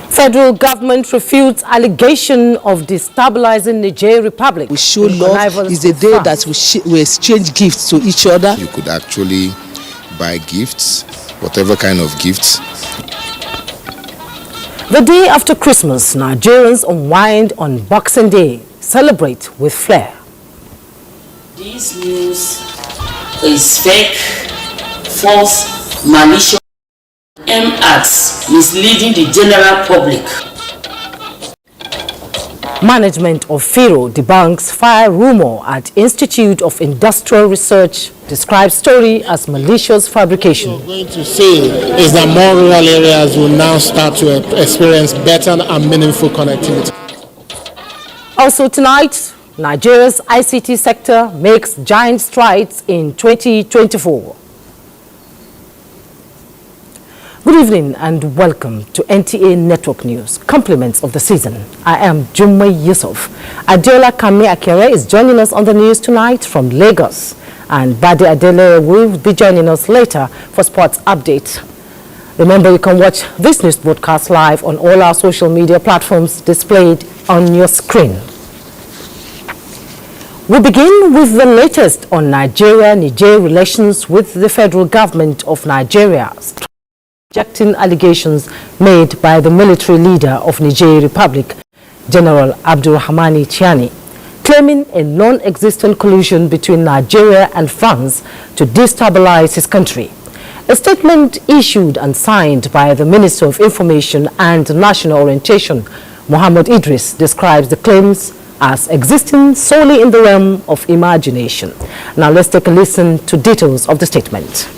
Federal government refutes allegation of destabilizing Niger Republic. We show love is a day that we exchange gifts to each other. You could actually buy gifts, whatever kind of gifts. The day after Christmas, Nigerians unwind on Boxing Day, celebrate with flair. This news is fake, false, malicious, aimed at misleading the general public. Management of Pharaoh debunks fire rumor at Institute of Industrial Research, describes story as malicious fabrication. What we're going to say is that more rural areas will now start to experience better and meaningful connectivity. Also tonight, Nigeria's ICT sector makes giant strides in 2024. Good evening and welcome to NTA Network News, compliments of the season. I am Jummai Yusuf. Adiola Kami Akere is joining us on the news tonight from Lagos, and Bade Adele will be joining us later for sports update. Remember, you can watch this news broadcast live on all our social media platforms displayed on your screen. We begin with the latest on Nigeria-Niger relations with the federal government of Nigeria, rejecting allegations made by the military leader of Niger Republic, General Abdurrahmani Chiani, claiming a non-existent collusion between Nigeria and France to destabilize his country. A statement issued and signed by the Minister of Information and National Orientation, Mohammed Idris, describes the claims as existing solely in the realm of imagination. Now let's take a listen to details of the statement.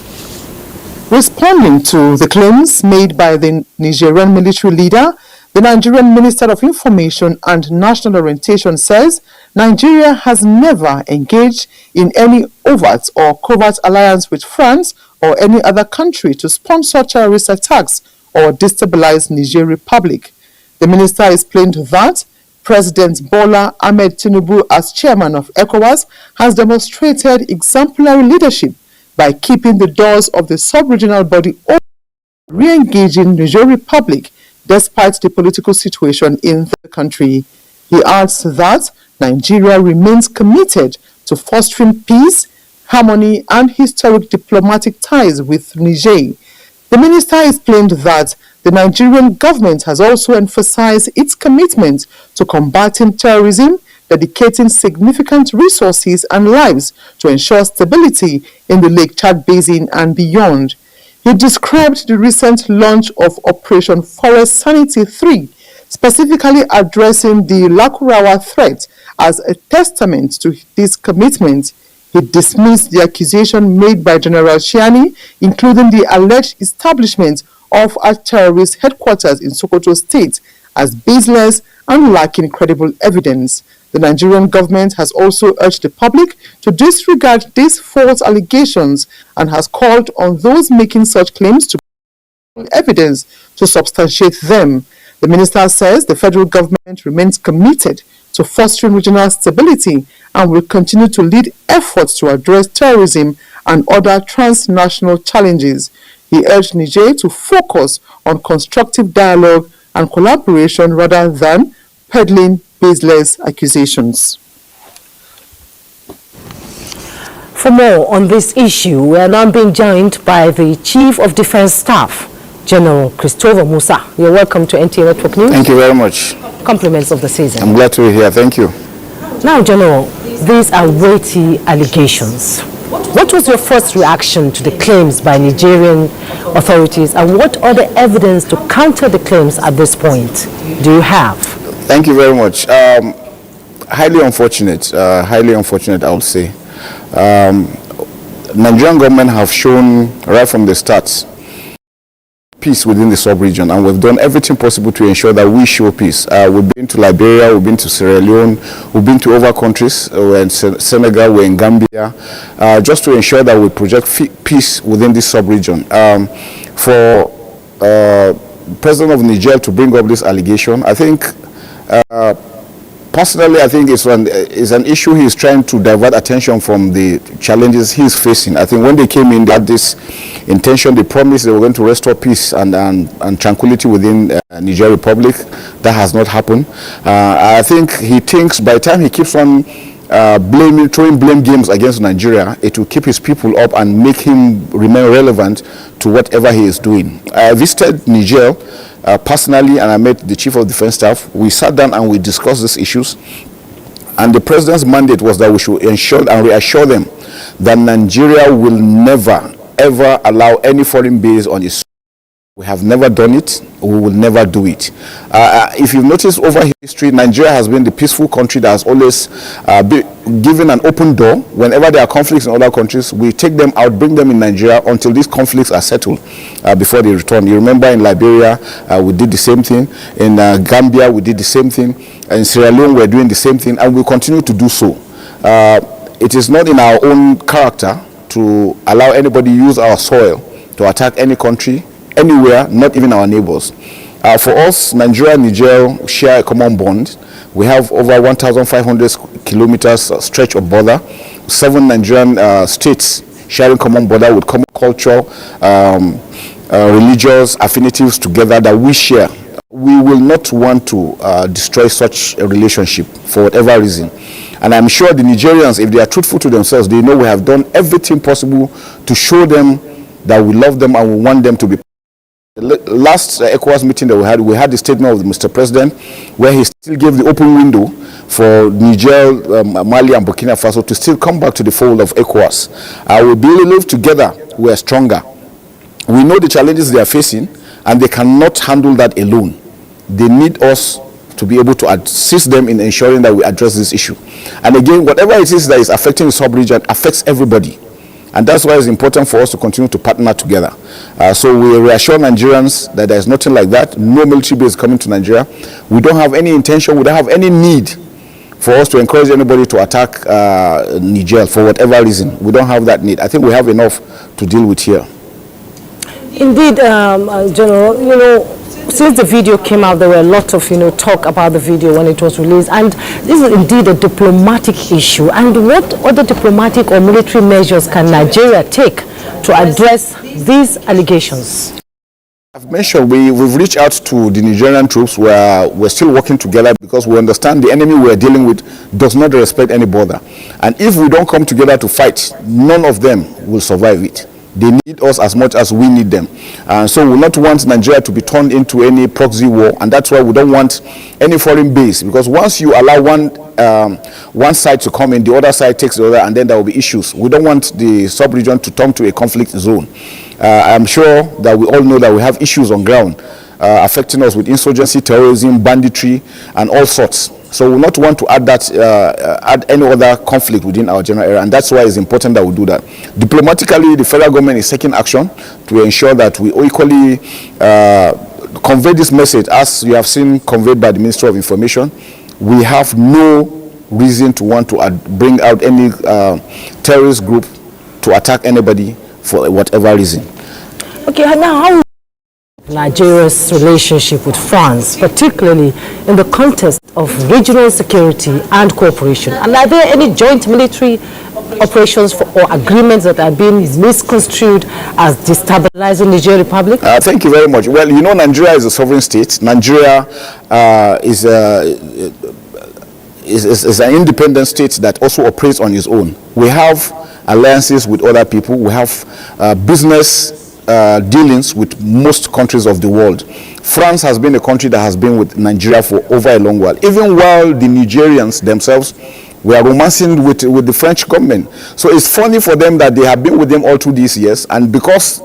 Responding to the claims made by the Nigerian military leader, the Nigerian Minister of Information and National Orientation says Nigeria has never engaged in any overt or covert alliance with France or any other country to sponsor terrorist attacks or destabilize Niger Republic. The minister explained that President Bola Ahmed Tinubu, as chairman of ECOWAS, has demonstrated exemplary leadership by keeping the doors of the sub-regional body open, re-engaging Niger Republic despite the political situation in the country. He adds that Nigeria remains committed to fostering peace, harmony and historic diplomatic ties with Niger. The minister explained that the Nigerian government has also emphasized its commitment to combating terrorism, dedicating significant resources and lives to ensure stability in the Lake Chad Basin and beyond. He described the recent launch of Operation Forest Sanity 3, specifically addressing the Lakurawa threat, as a testament to this commitment. He dismissed the accusation made by General Chiani, including the alleged establishment of a terrorist headquarters in Sokoto State, as baseless and lacking credible evidence. The Nigerian government has also urged the public to disregard these false allegations and has called on those making such claims to provide evidence to substantiate them. The minister says the federal government remains committed to fostering regional stability and will continue to lead efforts to address terrorism and other transnational challenges. He urged Niger to focus on constructive dialogue and collaboration rather than peddling baseless accusations. For more on this issue, we are now being joined by the Chief of Defense Staff, General Christopher Musa. You're welcome to NTA Network News. Thank you very much. Compliments of the season. I'm glad to be here. Thank you. Now, General, these are weighty allegations. What was your first reaction to the claims by Nigerian authorities, and what other evidence to counter the claims at this point do you have? Thank you very much. Highly unfortunate, I would say. Nigerian government have shown right from the start peace within the sub-region, and we've done everything possible to ensure that we show peace. We've been to Liberia, we've been to Sierra Leone, we've been to other countries, we're in Senegal, we're in Gambia, just to ensure that we project peace within this sub-region. For President of Niger to bring up this allegation, I think Personally, I think it's an issue he is trying to divert attention from the challenges he is facing. I think when they came in, they had this intention. They promised they were going to restore peace and tranquility within Niger Republic. That has not happened. I think he thinks by the time he keeps on throwing blame games against Nigeria, it will keep his people up and make him remain relevant to whatever he is doing. I visited Niger personally, and I met the Chief of Defense Staff. We sat down and we discussed these issues. And the President's mandate was that we should ensure and reassure them that Nigeria will never, ever allow any foreign base on its soil. We have never done it. We will never do it. If you've noticed over history, Nigeria has been the peaceful country that has always given an open door. Whenever there are conflicts in other countries, we take them out, bring them in Nigeria until these conflicts are settled before they return. You remember in Liberia, we did the same thing. In Gambia, we did the same thing. In Sierra Leone, we're doing the same thing, and we'll continue to do so. It is not in our own character to allow anybody use our soil to attack any country, anywhere, not even our neighbors. For us, Nigeria and Niger share a common bond. We have over 1,500 kilometers stretch of border, 7 Nigerian states sharing common border with common culture, religious affinities together that we share. We will not want to destroy such a relationship for whatever reason. And I'm sure the Nigerians, if they are truthful to themselves, they know we have done everything possible to show them that we love them and we want them to be. The last ECOWAS meeting that we had the statement of Mr. President, where he still gave the open window for Niger, Mali and Burkina Faso to still come back to the fold of ECOWAS. We believe together we are stronger. We know the challenges they are facing, and they cannot handle that alone. They need us to be able to assist them in ensuring that we address this issue. And again, whatever it is that is affecting the sub-region affects everybody. And that's why it's important for us to continue to partner together. So we reassure Nigerians that there's nothing like that. No military base coming to Nigeria. We don't have any intention, we don't have any need for us to encourage anybody to attack Niger for whatever reason. We don't have that need. I think we have enough to deal with here. Indeed, General, since the video came out, there were a lot of, talk about the video when it was released. And this is indeed a diplomatic issue. And what other diplomatic or military measures can Nigeria take to address these allegations? I've mentioned we've reached out to the Nigerian troops. We're still working together because we understand the enemy we're dealing with does not respect any border. And if we don't come together to fight, none of them will survive it. They need us as much as we need them. So we not want Nigeria to be turned into any proxy war, and that's why we don't want any foreign base, because once you allow one side to come in, the other side takes the other, and then there will be issues. We don't want the sub-region to turn to a conflict zone. I'm sure that we all know that we have issues on ground affecting us with insurgency, terrorism, banditry, and all sorts. So we not want to add any other conflict within our general area, and that's why it's important that we do that. Diplomatically, the federal government is taking action to ensure that we equally convey this message, as you have seen conveyed by the Ministry of Information. We have no reason to want to bring out any terrorist group to attack anybody for whatever reason. Okay, now how Nigeria's relationship with France, particularly in the context of regional security and cooperation? And are there any joint military operations or agreements that are being misconstrued as destabilizing Niger Republic? Thank you very much. Well, Nigeria is a sovereign state. Nigeria is an independent state that also operates on its own. We have alliances with other people. We have business dealings with most countries of the world. France has been a country that has been with Nigeria for over a long while, even while the Nigerians themselves were romancing with the French government. So it's funny for them that they have been with them all through these years, and because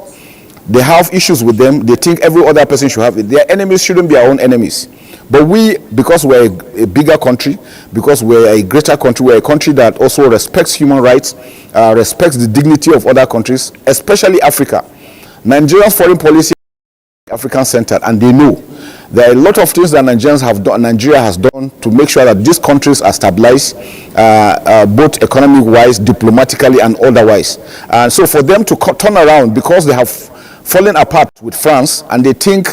they have issues with them, they think every other person should have it. Their enemies shouldn't be our own enemies. But we, because we're a bigger country, because we're a greater country, we're a country that also respects human rights, respects the dignity of other countries, especially Africa. Nigeria's foreign policy is African-centered, and they know there are a lot of things that Nigeria has done to make sure that these countries are stabilized, both economic-wise, diplomatically, and otherwise. And so for them to turn around because they have fallen apart with France, and they think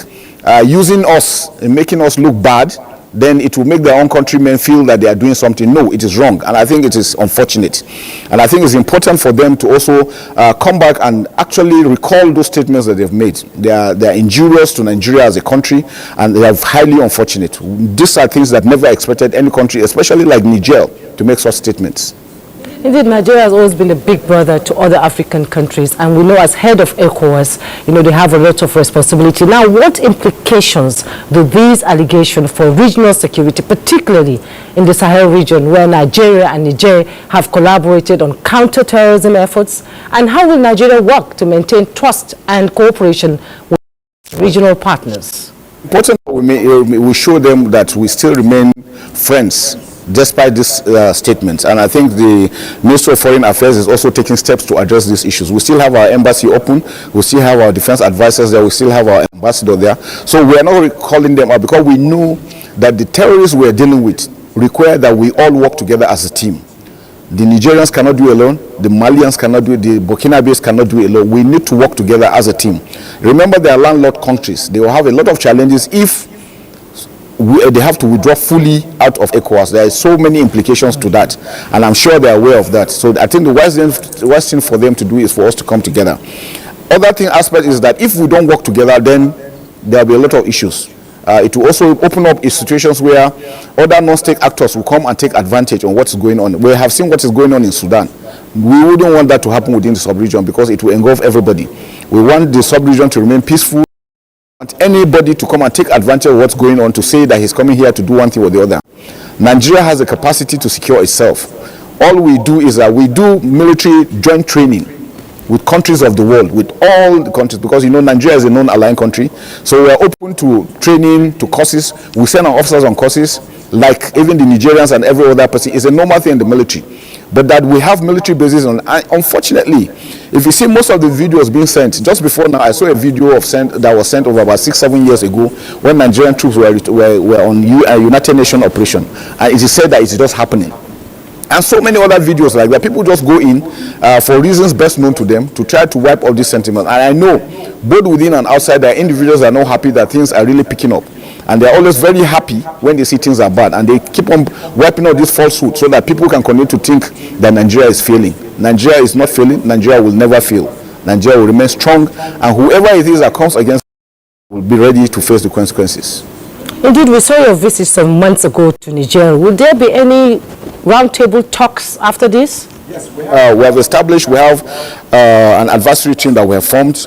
using us and making us look bad, then it will make their own countrymen feel that they are doing something. No, it is wrong, and I think it is unfortunate. And I think it's important for them to also come back and actually recall those statements that they've made. They are injurious to Nigeria as a country, and they are highly unfortunate. These are things that never expected any country, especially like Niger, to make such statements. Indeed, Nigeria has always been a big brother to other African countries, and we know as head of ECOWAS, they have a lot of responsibility. Now, what implications do these allegations for regional security, particularly in the Sahel region, where Nigeria and Niger have collaborated on counter-terrorism efforts, and how will Nigeria work to maintain trust and cooperation with regional partners? Important we show them that we still remain friends despite these statements, and I think the Ministry of Foreign Affairs is also taking steps to address these issues. We still have our embassy open, we still have our defense advisors there, we still have our ambassador there, so we are not calling them out because we know that the terrorists we are dealing with require that we all work together as a team. The Nigerians cannot do it alone, the Malians cannot do it, the Burkinabes cannot do it alone. We need to work together as a team. Remember, they are landlocked countries. They will have a lot of challenges if they have to withdraw fully out of ECOWAS. There are so many implications to that, and I'm sure they are aware of that. So I think the wise thing for them to do is for us to come together. Other aspect is that if we don't work together, then there will be a lot of issues. It will also open up situations where other non-state actors will come and take advantage on what's going on. We have seen what is going on in Sudan. We wouldn't want that to happen within the sub-region because it will engulf everybody. We want the sub-region to remain peaceful. Want anybody to come and take advantage of what's going on to say that he's coming here to do one thing or the other. Nigeria has the capacity to secure itself. All we do is that we do military joint training with countries of the world, with all the countries, because Nigeria is a non-aligned country. So we are open to training, to courses. We send our officers on courses, like even the Nigerians and every other person. It's a normal thing in the military. But that we have military bases on, unfortunately, if you see most of the videos being sent, just before now, I saw a video that was sent over about 6-7 years ago when Nigerian troops were on a United Nations operation. And it is said that it's just happening. And so many other videos like that. People just go in for reasons best known to them to try to wipe all these sentiments. And I know both within and outside, there are individuals that are not happy that things are really picking up. And they're always very happy when they see things are bad. And they keep on wiping out this falsehood so that people can continue to think that Nigeria is failing. Nigeria is not failing. Nigeria will never fail. Nigeria will remain strong. And whoever it is that comes against will be ready to face the consequences. Indeed, we saw your visit some months ago to Nigeria. Will there be any roundtable talks after this? Yes, we have established, we have an advisory team that we have formed.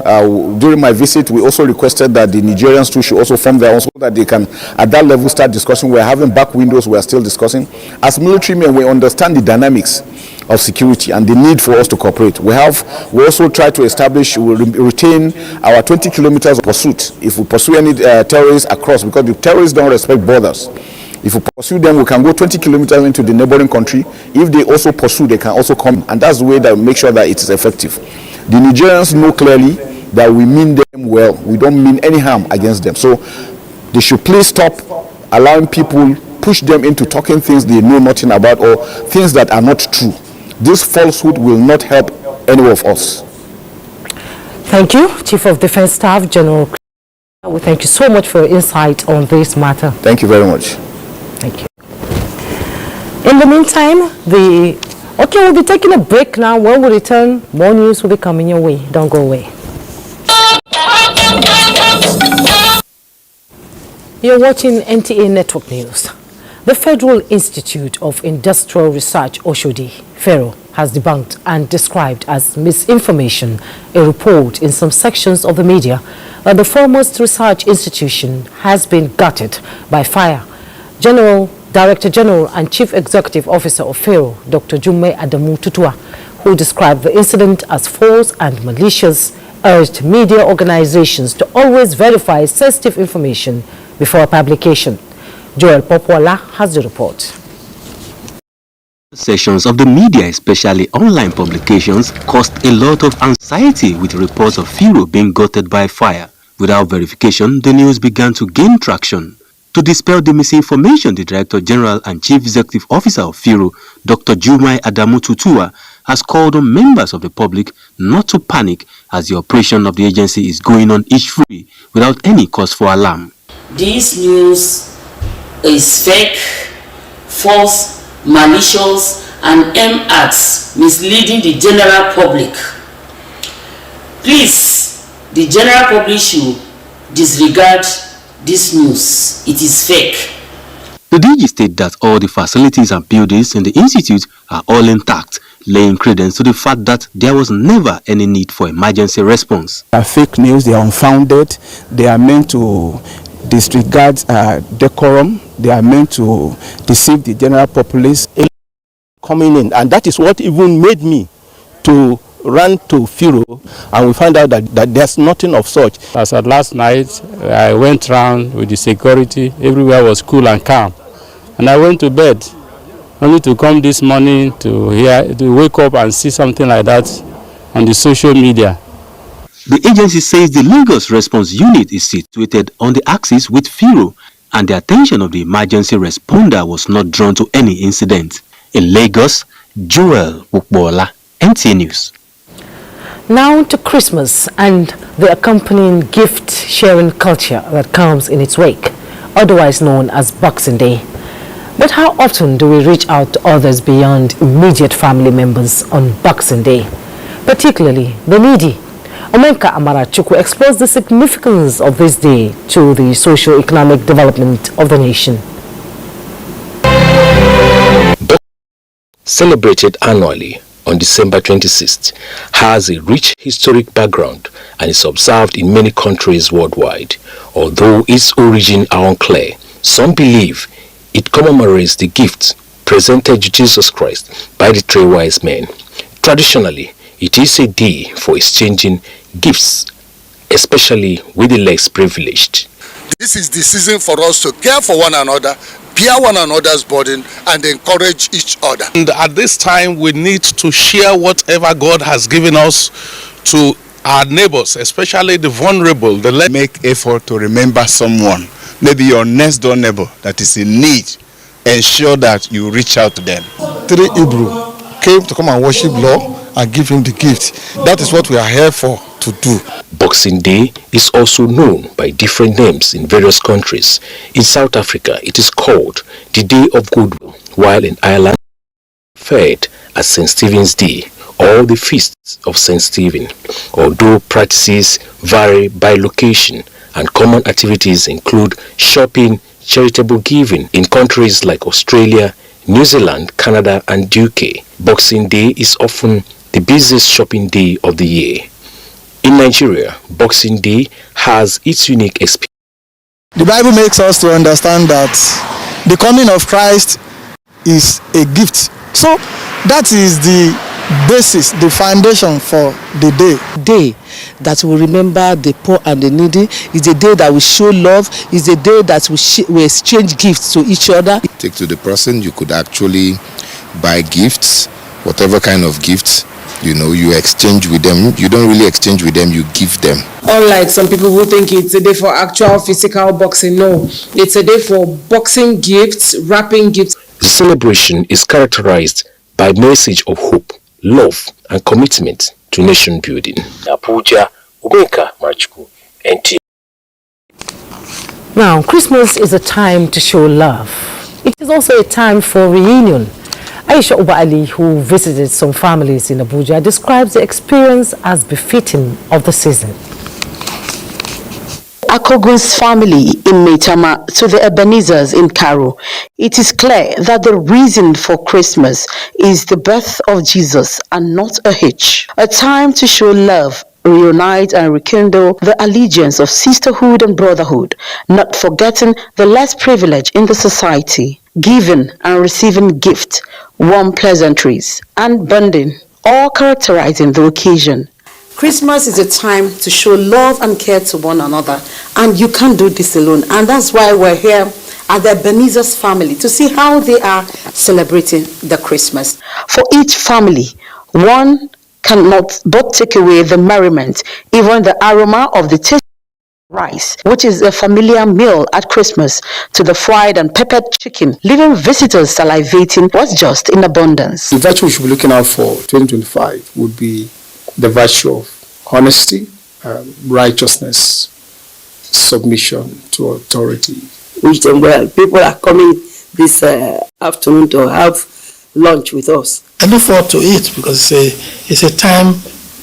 During my visit, we also requested that the Nigerians too should also form their own so that they can, at that level, start discussing. We're having back windows, we are still discussing. As military men, we understand the dynamics of security and the need for us to cooperate. We also try to establish, we retain our 20 kilometers of pursuit if we pursue any terrorists across, because the terrorists don't respect borders. If we pursue them, we can go 20 kilometers into the neighboring country. If they also pursue, they can also come. And that's the way that we make sure that it is effective. The Nigerians know clearly that we mean them well. We don't mean any harm against them. So they should please stop allowing people, push them into talking things they know nothing about or things that are not true. This falsehood will not help any of us. Thank you, Chief of Defense Staff, General. We thank you so much for your insight on this matter. Thank you very much. Thank you. In the meantime, we'll be taking a break now. When we return, more news will be coming your way. Don't go away. You're watching NTA Network News. The Federal Institute of Industrial Research, Oshodi, FERO, has debunked and described as misinformation a report in some sections of the media that the foremost research institution has been gutted by fire. Director General and Chief Executive Officer of FERO, Dr. Jummai Adamu Tutua, who described the incident as false and malicious, urged media organizations to always verify sensitive information before publication. Joel Popwala has the report. Sections of the media, especially online publications, caused a lot of anxiety with reports of FERO being gutted by fire. Without verification, the news began to gain traction. To dispel the misinformation, the Director General and Chief Executive Officer of FERO, Dr. Jummai Adamu Tutua, has called on members of the public not to panic as the operation of the agency is going on issue-free without any cause for alarm. This news is fake, false, malicious, and aimed at misleading the general public. Please, the general public should disregard this news. It is fake. The DG stated that all the facilities and buildings in the institute are all intact, laying credence to the fact that there was never any need for emergency response. They are fake news, they are unfounded, they are meant to disregard decorum, they are meant to deceive the general populace. Coming in, and that is what even made me to run to Firo, and we find out that there's nothing of such. As at last night, I went round with the security, everywhere was cool and calm, and I went to bed, only to come this morning to wake up and see something like that on the social media. The agency says the Lagos Response Unit is situated on the axis with Firo, and the attention of the emergency responder was not drawn to any incident. In Lagos, Joel Bukbola, NTA News. Now to Christmas and the accompanying gift-sharing culture that comes in its wake, otherwise known as Boxing Day. But how often do we reach out to others beyond immediate family members on Boxing Day, particularly the needy? Omenka Amarachuku explores the significance of this day to the socio-economic development of the nation. Celebrated annually on December 26th, has a rich historic background and is observed in many countries worldwide. Although its origins are unclear, some believe it commemorates the gift presented to Jesus Christ by the three wise men. Traditionally, it is a day for exchanging gifts, especially with the less privileged. This is the season for us to care for one another, bear one another's burden, and encourage each other. And at this time, we need to share whatever God has given us to our neighbors, especially the vulnerable. Make effort to remember someone, maybe your next door neighbor that is in need. Ensure that you reach out to them. 3 Hebrew came to come and worship Lord and give him the gift. That is what we are here for, to do. Boxing Day is also known by different names in various countries. In South Africa, it is called the Day of Goodwill, while in Ireland, referred as St. Stephen's Day or the Feast of St. Stephen. Although practices vary by location and common activities include shopping, charitable giving in countries like Australia, New Zealand, Canada and UK. Boxing Day is often the busiest shopping day of the year. In Nigeria, Boxing Day has its unique experience. The Bible makes us to understand that the coming of Christ is a gift. So that is the basis, the foundation for the day that will remember the poor and the needy. Is a day that we show love. Is a day that we exchange gifts to each other. Take to the person, you could actually buy gifts, whatever kind of gifts. You know, you exchange with them. You don't really exchange with them, you give them. Unlike some people who think it's a day for actual physical boxing, no. It's a day for boxing gifts, wrapping gifts. The celebration is characterized by a message of hope, love, and commitment to nation building. Abuja, NTA. Now, Christmas is a time to show love. It is also a time for reunion. Aisha Uba Ali, who visited some families in Abuja, describes the experience as befitting of the season. Akogun's family in Maitama to the Ebenezers in Karo, it is clear that the reason for Christmas is the birth of Jesus and not a hitch. A time to show love, reunite and rekindle the allegiance of sisterhood and brotherhood, not forgetting the less privileged in the society. Giving and receiving gifts, warm pleasantries, and bonding, all characterizing the occasion. Christmas is a time to show love and care to one another, and you can't do this alone. And that's why we're here at the Ebenezer's family to see how they are celebrating the Christmas. For each family, one cannot but take away the merriment, even the aroma of the tasty rice, which is a familiar meal at Christmas, to the fried and peppered chicken, leaving visitors salivating what's just in abundance. The virtue we should be looking out for 2025 would be the virtue of honesty, righteousness, submission to authority, wish them well. People are coming this afternoon to have lunch with us. I look forward to it because it's a time,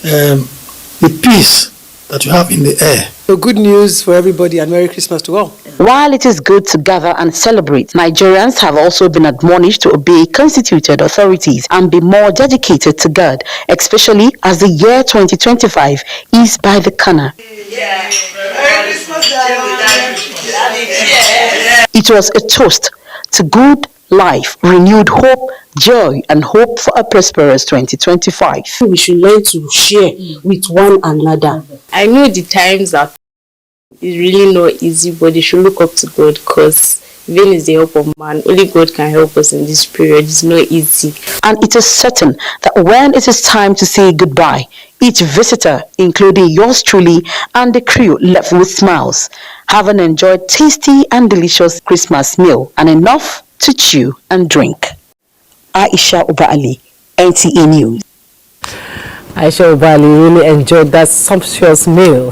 the peace that you have in the air. So good news for everybody and Merry Christmas to all. While it is good to gather and celebrate, Nigerians have also been admonished to obey constituted authorities and be more dedicated to God, especially as the year 2025 is by the corner. It was a toast to good life, renewed hope, joy, and hope for a prosperous 2025. We should learn to share with one another. I know the times that it's really not easy, but they should look up to God, because vain is the help of man. Only God can help us in this period. It's not easy. And it is certain that when it is time to say goodbye, each visitor, including yours truly and the crew, left with smiles, having enjoyed tasty and delicious Christmas meal and enough to chew and drink. Aisha Ubali, NTA News. Aisha Ubali really enjoyed that sumptuous meal.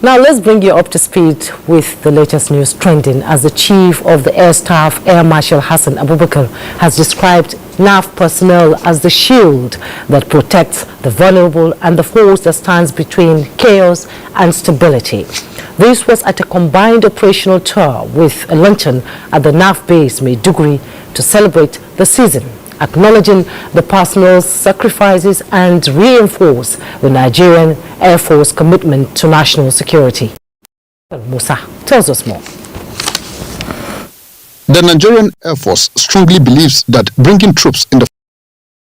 Now let's bring you up to speed with the latest news trending, as the Chief of the Air Staff, Air Marshal Hassan Abubakar, has described NAF personnel as the shield that protects the vulnerable and the force that stands between chaos and stability. This was at a combined operational tour with a luncheon at the NAF base Maiduguri to celebrate the season, acknowledging the personnel's sacrifices and reinforce the Nigerian Air Force commitment to national security. Musa tells us more. The Nigerian Air Force strongly believes that bringing troops in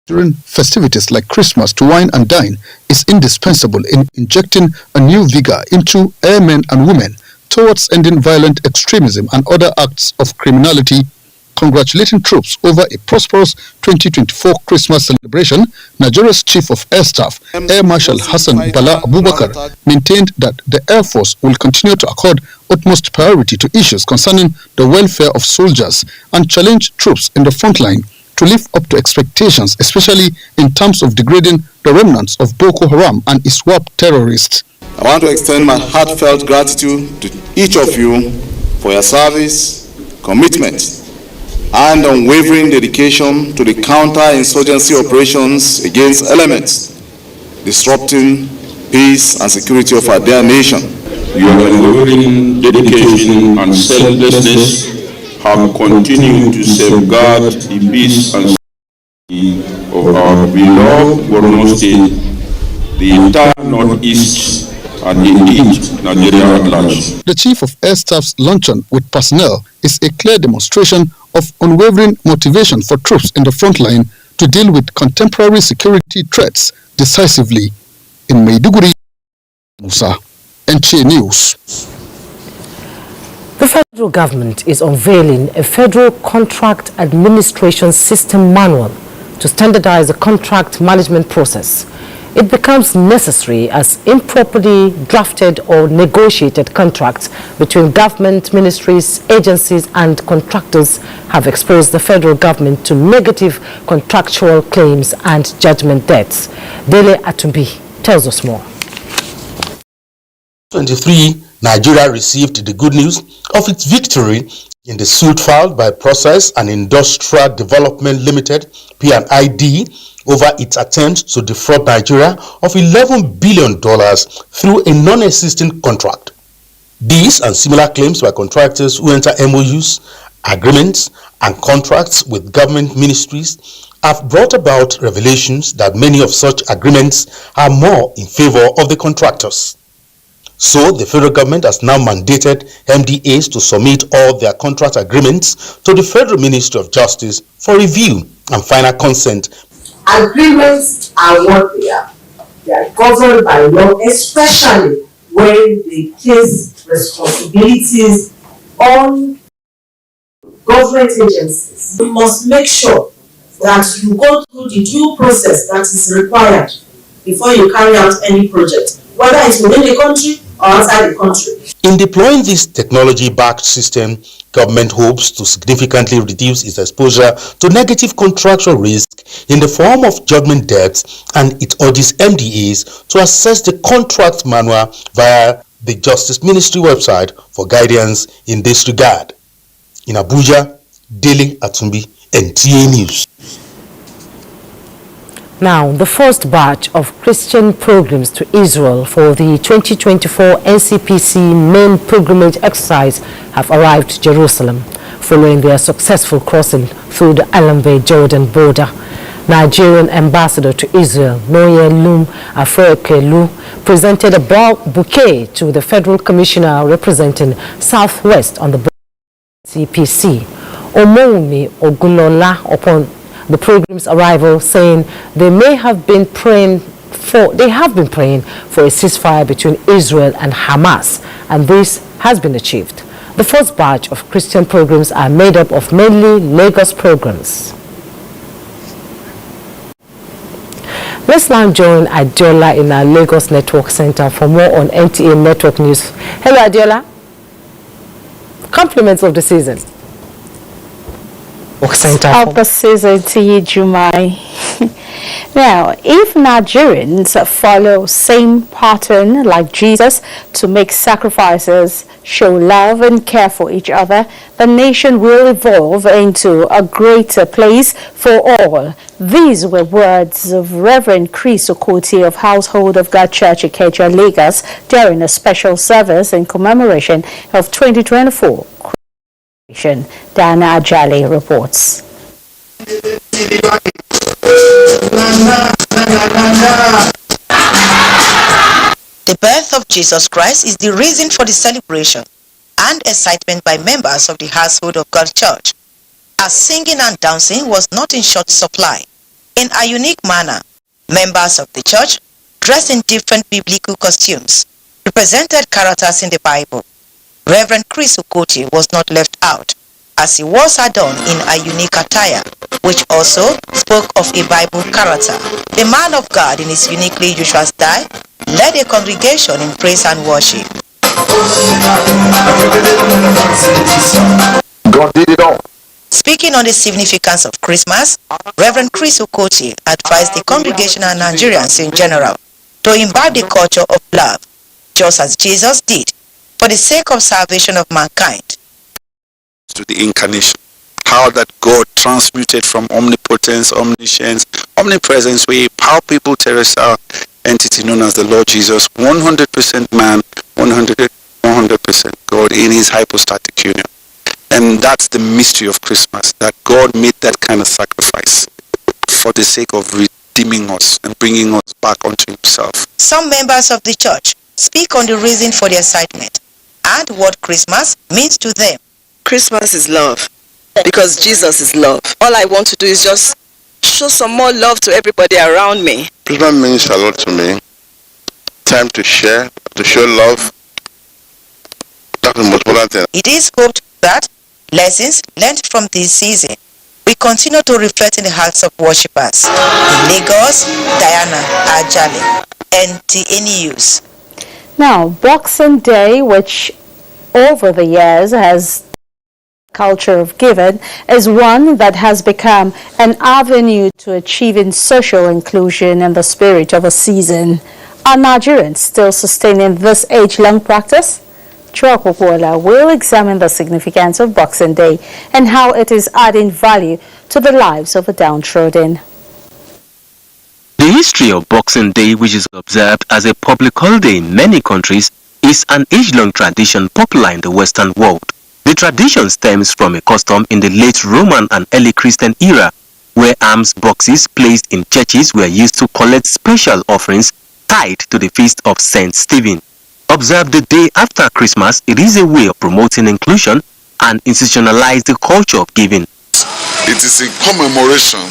during festivities like Christmas to wine and dine is indispensable in injecting a new vigor into airmen and women towards ending violent extremism and other acts of criminality. Congratulating troops over a prosperous 2024 Christmas celebration, Nigeria's Chief of Air Staff, Air Marshal Hassan Bala Abubakar, maintained that the Air Force will continue to accord utmost priority to issues concerning the welfare of soldiers and challenge troops in the front line to live up to expectations, especially in terms of degrading the remnants of Boko Haram and ISWAP terrorists. I want to extend my heartfelt gratitude to each of you for your service, commitment, and unwavering dedication to the counter-insurgency operations against elements disrupting peace and security of our dear nation. Your unwavering dedication and selflessness have continued to safeguard the peace and security of our beloved Borno State, the entire Northeast, and indeed Nigeria at large. The Chief of Air Staff's luncheon with personnel is a clear demonstration of unwavering motivation for troops in the front line to deal with contemporary security threats decisively. In Maiduguri, Musa, NTA News. The federal government is unveiling a federal contract administration system manual to standardize the contract management process. It becomes necessary as improperly drafted or negotiated contracts between government ministries, agencies and contractors have exposed the federal government to negative contractual claims and judgment debts. Dele Atumbi tells us more. 23, Nigeria received the good news of its victory in the suit filed by Process and Industrial Development Limited, P&ID, over its attempt to defraud Nigeria of $11 billion through a non-existing contract. These and similar claims by contractors who enter MOUs, agreements, and contracts with government ministries have brought about revelations that many of such agreements are more in favor of the contractors. So, the federal government has now mandated MDAs to submit all their contract agreements to the Federal Ministry of Justice for review and final consent. Agreements are what they are. They are governed by law, especially when they place responsibilities on government agencies. You must make sure that you go through the due process that is required before you carry out any project, whether it's within the country or outside the country. In deploying this technology-backed system, government hopes to significantly reduce its exposure to negative contractual risk in the form of judgment debts, and it urges MDAs to access the contract manual via the Justice Ministry website for guidance in this regard. In Abuja, Daily Atumbi, NTA News. Now, the first batch of Christian pilgrims to Israel for the 2024 NCPC main pilgrimage exercise have arrived to Jerusalem, following their successful crossing through the Alamve-Jordan border. Nigerian ambassador to Israel, Noyelum Afrekelu, presented a bouquet to the federal commissioner representing Southwest on the NCPC, Omoumi Ogulola, upon the pilgrims' arrival, saying they have been praying for a ceasefire between Israel and Hamas, and this has been achieved. The first batch of Christian pilgrims are made up of mainly Lagos pilgrims. Let's now join Adiola in our Lagos Network Center for more on NTA Network News. Hello, Adiola. Compliments of the season. Of the season to you, Jumai. Now, if Nigerians follow same pattern like Jesus to make sacrifices, show love and care for each other, the nation will evolve into a greater place for all. These were words of Reverend Chris Okoti of Household of God Church Ikeja, Lagos, during a special service in commemoration of 2024. Dana Ajali reports. The birth of Jesus Christ is the reason for the celebration and excitement by members of the Household of God Church, as singing and dancing was not in short supply. In a unique manner, members of the church, dressed in different biblical costumes, represented characters in the Bible. Reverend Chris Okoti was not left out, as he was adorned in a unique attire, which also spoke of a Bible character. The man of God, in his uniquely usual style, led a congregation in praise and worship. God did it all. Speaking on the significance of Christmas, Reverend Chris Okoti advised the congregation and Nigerians in general to imbibe the culture of love, just as Jesus did, for the sake of salvation of mankind. To the incarnation, how that God transmuted from omnipotence, omniscience, omnipresence, we power people terrestrial entity known as the Lord Jesus, 100% man, 100% God in his hypostatic union. And that's the mystery of Christmas, that God made that kind of sacrifice for the sake of redeeming us and bringing us back unto himself. Some members of the church speak on the reason for the excitement and what Christmas means to them. Christmas is love, because Jesus is love. All I want to do is just show some more love to everybody around me. Christmas means a lot to me. Time to share, to show love. That's the most important thing. It is hoped that lessons learned from this season will continue to reflect in the hearts of worshippers. In Lagos, Diana Ajali, NTA News. Now, Boxing Day, which over the years has culture of giving, is one that has become an avenue to achieving social inclusion in the spirit of a season. Are Nigerians still sustaining this age-long practice? Chuakukwuola will examine the significance of Boxing Day and how it is adding value to the lives of the downtrodden. The history of Boxing Day, which is observed as a public holiday in many countries, is an age-long tradition popular in the Western world. The tradition stems from a custom in the late Roman and early Christian era, where alms boxes placed in churches were used to collect special offerings tied to the feast of Saint Stephen. Observed the day after Christmas, it is a way of promoting inclusion and institutionalize the culture of giving. It is in commemoration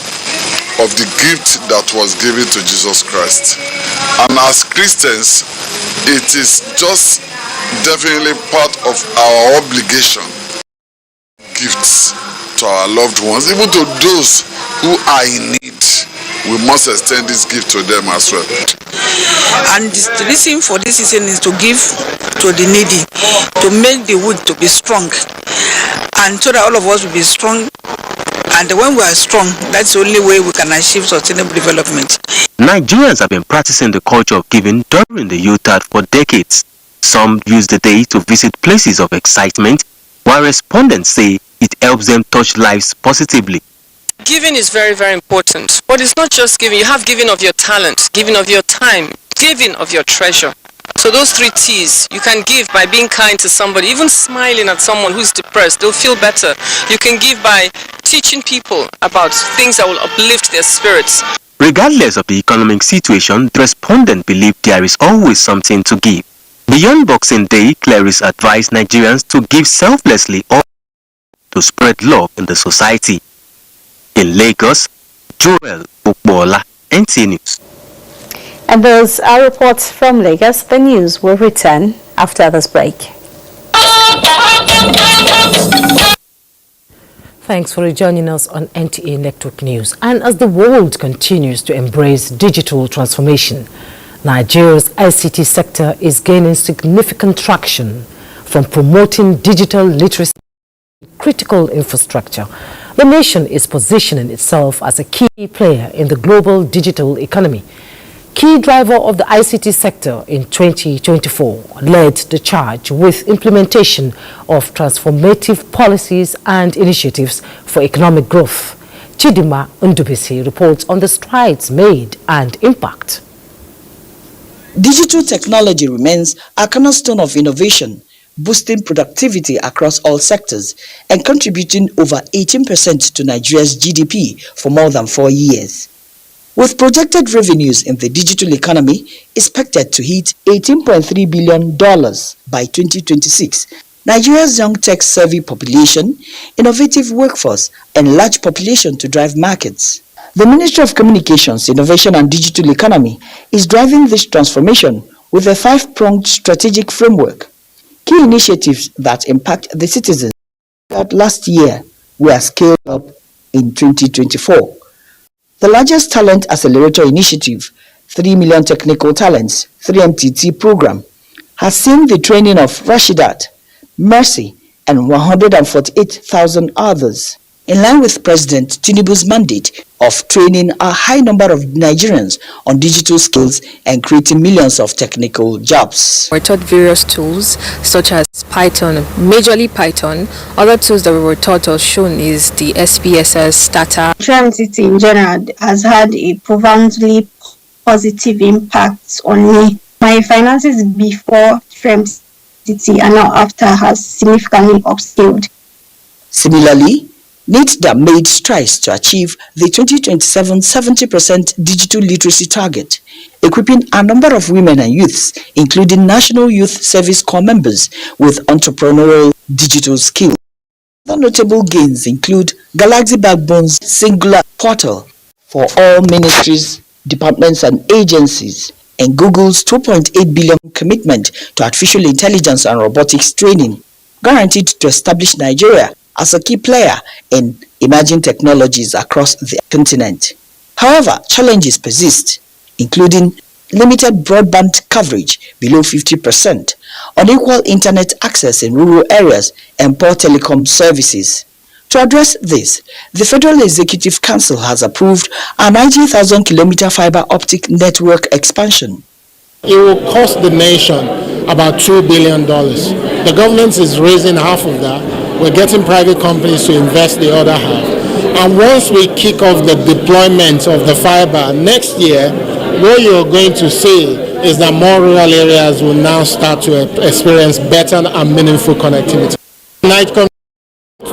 of the gift that was given to Jesus Christ. And as Christians, it is just definitely part of our obligation. Gifts to our loved ones, even to those who are in need. We must extend this gift to them as well. And the reason for this season is to give to the needy, to make the wood to be strong, and so that all of us will be strong. And when we are strong, that's the only way we can achieve sustainable development. Nigerians have been practicing the culture of giving during the Yuletide for decades. Some use the day to visit places of excitement, while respondents say it helps them touch lives positively. Giving is very, very important. But it's not just giving. You have giving of your talent, giving of your time, giving of your treasure. So those 3 T's, you can give by being kind to somebody, even smiling at someone who's depressed, they'll feel better. You can give by teaching people about things that will uplift their spirits. Regardless of the economic situation, the respondent believe there is always something to give. Beyond Boxing Day, clerics advise Nigerians to give selflessly or to spread love in the society. In Lagos, Joel Bukbola, NTA News. And those are reports from Lagos. The news will return after this break. Thanks for joining us on NTA Network News. And as the world continues to embrace digital transformation, Nigeria's ICT sector is gaining significant traction from promoting digital literacy and critical infrastructure. The nation is positioning itself as a key player in the global digital economy. Key driver of the ICT sector in 2024 led the charge with implementation of transformative policies and initiatives for economic growth. Chidima Ndubisi reports on the strides made and impact. Digital technology remains a cornerstone of innovation, boosting productivity across all sectors and contributing over 18% to Nigeria's GDP for more than 4 years. With projected revenues in the digital economy expected to hit $18.3 billion by 2026, Nigeria's young tech-savvy population, innovative workforce, and large population to drive markets. The Ministry of Communications, Innovation and Digital Economy is driving this transformation with a 5-pronged strategic framework. Key initiatives that impact the citizens that last year were scaled up in 2024. The largest talent accelerator initiative, 3 million technical talents, 3MTT program, has seen the training of Rashidat, Mercy, and 148,000 others. In line with President Tinubu's mandate of training a high number of Nigerians on digital skills and creating millions of technical jobs. We taught various tools such as Python, majorly Python. Other tools that we were taught or shown is the SPSS, Stata. TMTT in general has had a profoundly positive impact on me. My finances before TMTT and now after has significantly upscaled. Similarly, NITDA made strides to achieve the 2027 70% digital literacy target, equipping a number of women and youths, including National Youth Service Corps members, with entrepreneurial digital skills. Other notable gains include Galaxy Backbone's singular portal for all ministries, departments and agencies, and Google's $2.8 billion commitment to artificial intelligence and robotics training, guaranteed to establish Nigeria as a key player in emerging technologies across the continent. However, challenges persist, including limited broadband coverage below 50%, unequal internet access in rural areas, and poor telecom services. To address this, the Federal Executive Council has approved a 90,000-kilometer fiber optic network expansion. It will cost the nation about $2 billion. The government is raising half of that. We're getting private companies to invest the other half. And once we kick off the deployment of the fiber next year, what you're going to see is that more rural areas will now start to experience better and meaningful connectivity. NITCOM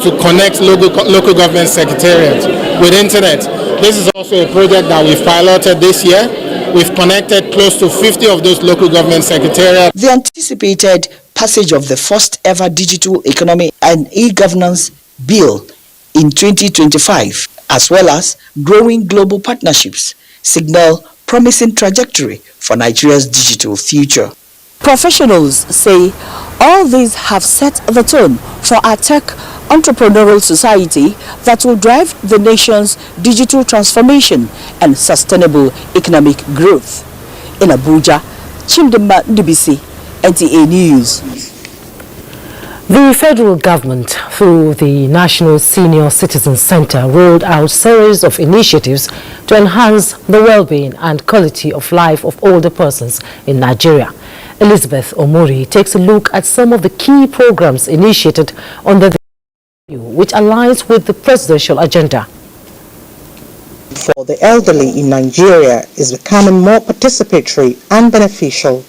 to connect local government secretariats with internet. This is also a project that we've piloted this year. We've connected close to 50 of those local government secretariats. The anticipated passage of the first ever digital economy and e-governance bill in 2025, as well as growing global partnerships, signal promising trajectory for Nigeria's digital future. Professionals say all these have set the tone for a tech entrepreneurial society that will drive the nation's digital transformation and sustainable economic growth. In Abuja, Chidima Ndubisi, NTA News. The federal government, through the National Senior Citizen Center, rolled out a series of initiatives to enhance the well-being and quality of life of older persons in Nigeria. Elizabeth Omori takes a look at some of the key programs initiated under the which aligns with the presidential agenda. For the elderly in Nigeria is becoming more participatory and beneficial,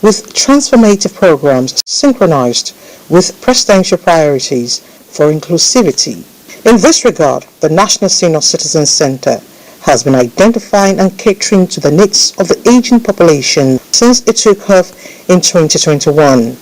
with transformative programs synchronized with presidential priorities for inclusivity. In this regard, the National Senior Citizens Center has been identifying and catering to the needs of the aging population since it took off in 2021.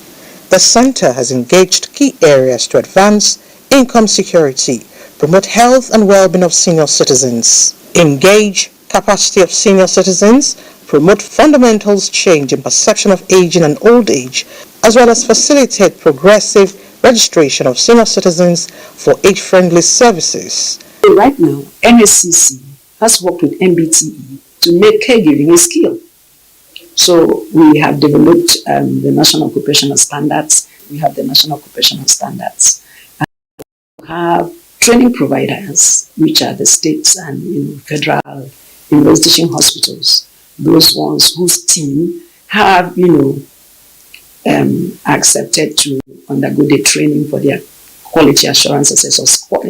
The center has engaged key areas to advance income security, promote health and well-being of senior citizens, engage capacity of senior citizens, promote fundamentals change in perception of aging and old age, as well as facilitate progressive registration of senior citizens for age-friendly services. Right now, NSCC has worked with MBTE to make caregiving a skill. So we have developed the National Occupational Standards. We have the National Occupational Standards. And we have training providers, which are the states and federal teaching hospitals. Those ones whose team have accepted to undergo the training for their quality assurance assessor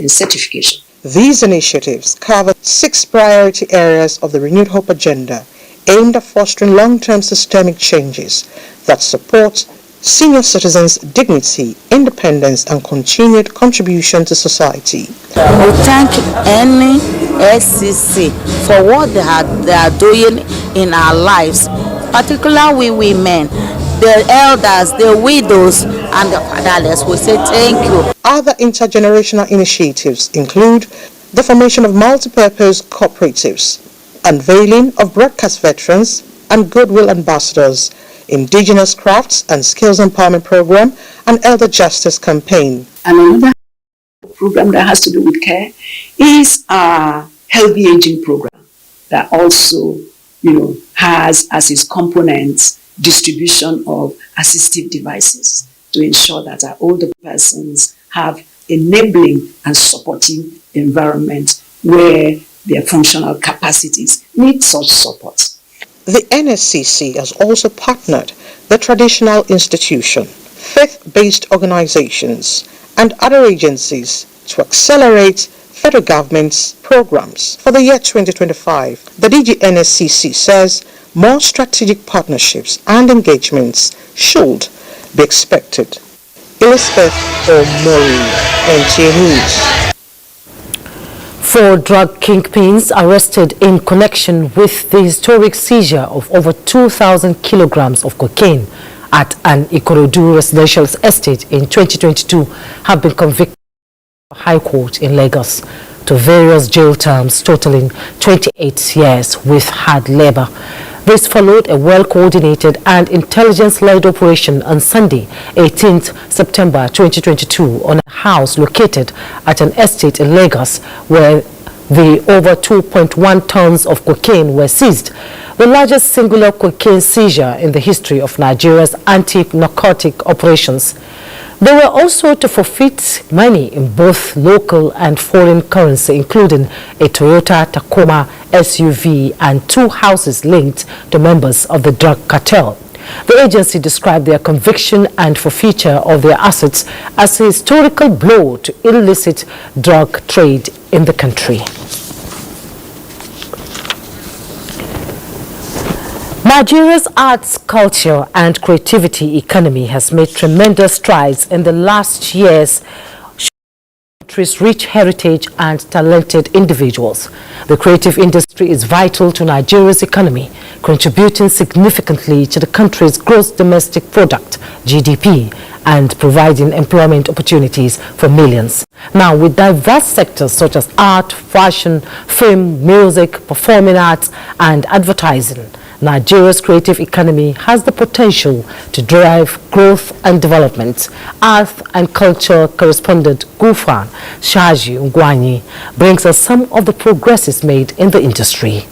certification. These initiatives cover 6 priority areas of the Renewed Hope agenda aimed at fostering long-term systemic changes that support senior citizens' dignity, independence, and continued contribution to society. We thank NSCC for what they are doing in our lives, particularly we women, the elders, the widows, and the fatherless. We say thank you. Other intergenerational initiatives include the formation of multi-purpose cooperatives, unveiling of broadcast veterans and goodwill ambassadors, indigenous crafts and skills empowerment program, and elder justice campaign. And another program that has to do with care is a healthy aging program that also, has as its components distribution of assistive devices to ensure that our older persons have enabling and supportive environment where their functional capacities need such support. The NSCC has also partnered the traditional institution, faith-based organizations, and other agencies to accelerate federal government's programs. For the year 2025, the DG NSCC says more strategic partnerships and engagements should be expected. Elizabeth Omori, NTA News. 4 drug kingpins arrested in connection with the historic seizure of over 2,000 kilograms of cocaine at an Ikorodu residential estate in 2022 have been convicted by the High Court in Lagos to various jail terms totaling 28 years with hard labor. This followed a well-coordinated and intelligence-led operation on Sunday, 18th September 2022, on a house located at an estate in Lagos where the over 2.1 tons of cocaine were seized, the largest singular cocaine seizure in the history of Nigeria's anti-narcotic operations. They were also to forfeit money in both local and foreign currency, including a Toyota Tacoma SUV and 2 houses linked to members of the drug cartel. The agency described their conviction and forfeiture of their assets as a historical blow to illicit drug trade in the country. Nigeria's arts, culture and creativity economy has made tremendous strides in the last years, country's rich heritage and talented individuals. The creative industry is vital to Nigeria's economy, contributing significantly to the country's gross domestic product, GDP, and providing employment opportunities for millions. Now, with diverse sectors such as art, fashion, film, music, performing arts, and advertising, Nigeria's creative economy has the potential to drive growth and development. Art and culture correspondent Gufan Shaji Ngwanyi brings us some of the progresses made in the industry.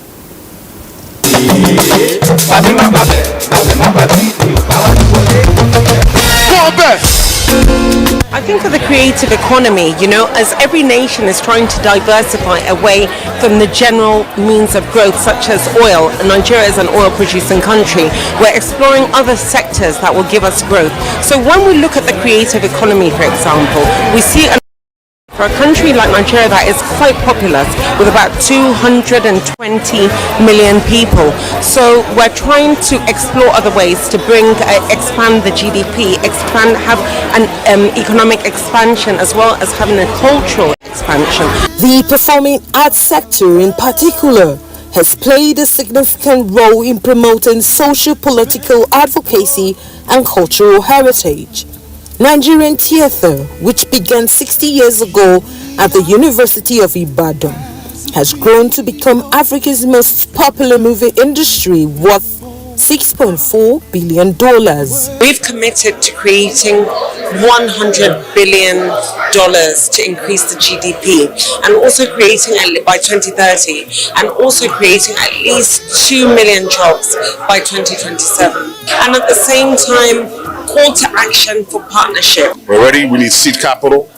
I think for the creative economy, as every nation is trying to diversify away from the general means of growth, such as oil, and Nigeria is an oil-producing country, we're exploring other sectors that will give us growth. So when we look at the creative economy, for example, we see for a country like Nigeria that is quite populous with about 220 million people. So we're trying to explore other ways to expand the GDP, have an economic expansion as well as having a cultural expansion. The performing arts sector in particular has played a significant role in promoting social-political advocacy and cultural heritage. Nigerian theatre, which began 60 years ago at the University of Ibadan, has grown to become Africa's most popular movie industry, worth $6.4 billion. We've committed to creating $100 billion to increase the GDP, and also creating by 2030, and also creating at least 2 million jobs by 2027. And at the same time, call to action for partnership. Already, we need seed capital.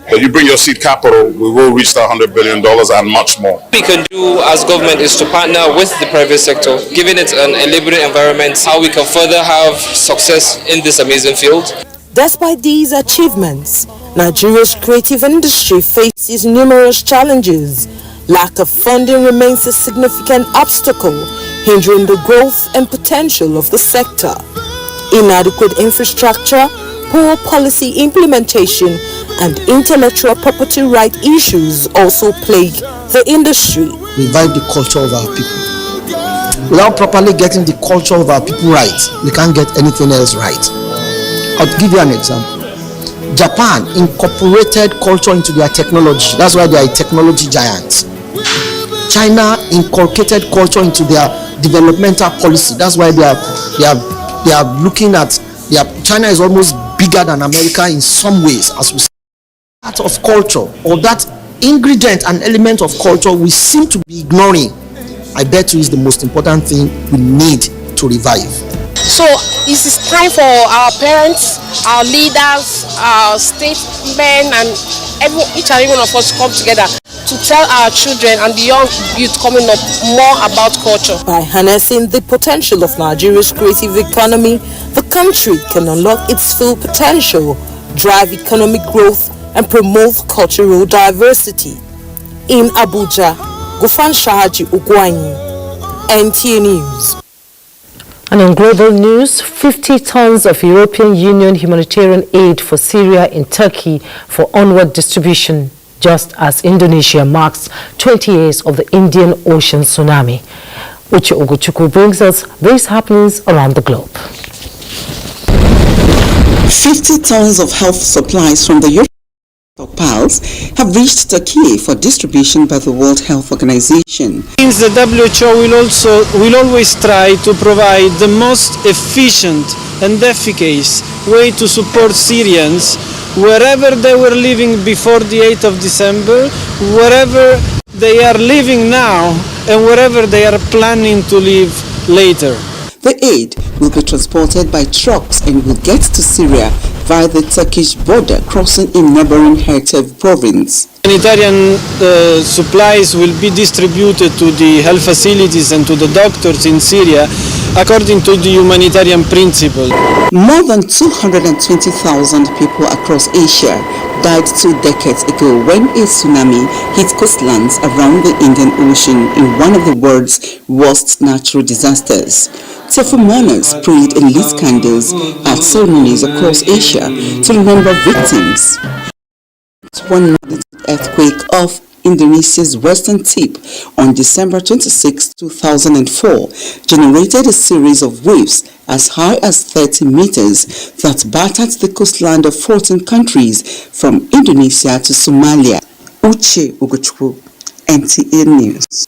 But you bring your seed capital, we will reach that $100 billion and much more. What we can do as government is to partner with the private sector, giving it an enabling environment, how we can further have success in this amazing field. Despite these achievements, Nigeria's creative industry faces numerous challenges. Lack of funding remains a significant obstacle, hindering the growth and potential of the sector. Inadequate infrastructure, poor policy implementation, and intellectual property right issues also plague the industry. Revive the culture of our people. Without properly getting the culture of our people right, we can't get anything else right. I'll give you an example. Japan incorporated culture into their technology. That's why they are a technology giant. China inculcated culture into their developmental policy. That's why they are looking at China is almost bigger than America in some ways. As we see, part of culture, or that ingredient and element of culture we seem to be ignoring, I bet you is the most important thing we need to revive. So it is time for our parents, our leaders, our statesmen, and each and every one of us to come together to tell our children and the young youth coming up more about culture. By harnessing the potential of Nigeria's creative economy, the country can unlock its full potential, drive economic growth, and promote cultural diversity. In Abuja, Gufan Shahaji Ugwanyi, NTA News. And in global news, 50 tons of European Union humanitarian aid for Syria in Turkey for onward distribution, just as Indonesia marks 20 years of the Indian Ocean tsunami. Uche Ogochukwu brings us these happenings around the globe. 50 tons of health supplies from the European stockpiles have reached Turkey for distribution by the World Health Organization. Since the WHO will always try to provide the most efficient and efficacious way to support Syrians wherever they were living before the 8th of December, wherever they are living now, and wherever they are planning to live later. The aid will be transported by trucks and will get to Syria via the Turkish border, crossing in neighboring Hatay province. Humanitarian supplies will be distributed to the health facilities and to the doctors in Syria according to the humanitarian principle. More than 220,000 people across Asia died 2 decades ago when a tsunami hit coastlands around the Indian Ocean in one of the world's worst natural disasters. Tearful mourners prayed and lit candles at ceremonies across Asia to remember victims. One earthquake off Indonesia's western tip on December 26, 2004 generated a series of waves as high as 30 meters that battered the coastline of 14 countries from Indonesia to Somalia. Uche Ogochukwu, NTA News.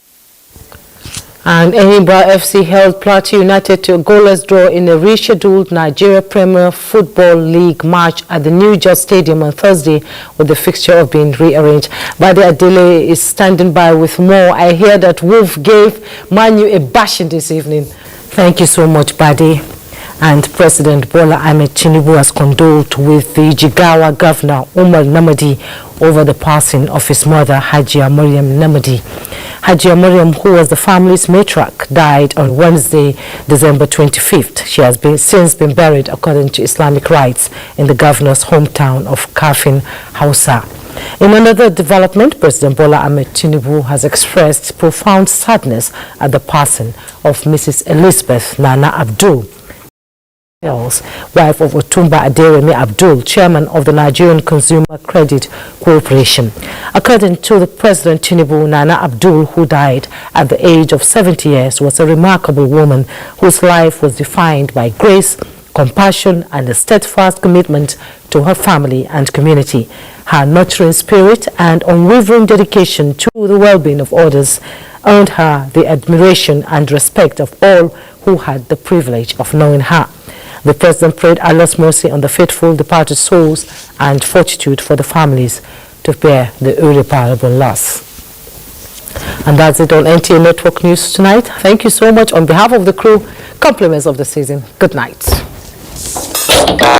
And Enyimba FC held Plateau United to a goalless draw in a rescheduled Nigeria Premier Football League match at the New Just Stadium on Thursday, with the fixture being rearranged. Bade Adele is standing by with more. I hear that Wolf gave Manu a bashing this evening. Thank you so much, Bade. And President Bola Ahmed Tinubu has condoled with the Jigawa Governor Umar Namadi over the passing of his mother, Hajia Mariam Namadi. Hajia Mariam, who was the family's matriarch, died on Wednesday, December 25th. She has since been buried according to Islamic rites in the governor's hometown of Kafin, Hausa. In another development, President Bola Ahmed Tinubu has expressed profound sadness at the passing of Mrs. Elizabeth Nana Abdul, wife of Otumba Aderemi Abdul, chairman of the Nigerian Consumer Credit Corporation. According to the President Tinubu, Nana Abdul, who died at the age of 70 years, was a remarkable woman whose life was defined by grace, compassion, and a steadfast commitment to her family and community. Her nurturing spirit and unwavering dedication to the well-being of others earned her the admiration and respect of all who had the privilege of knowing her. The President prayed Allah's mercy on the faithful departed souls and fortitude for the families to bear the irreparable loss. And that's it on NTA Network News tonight. Thank you so much on behalf of the crew. Compliments of the season. Good night.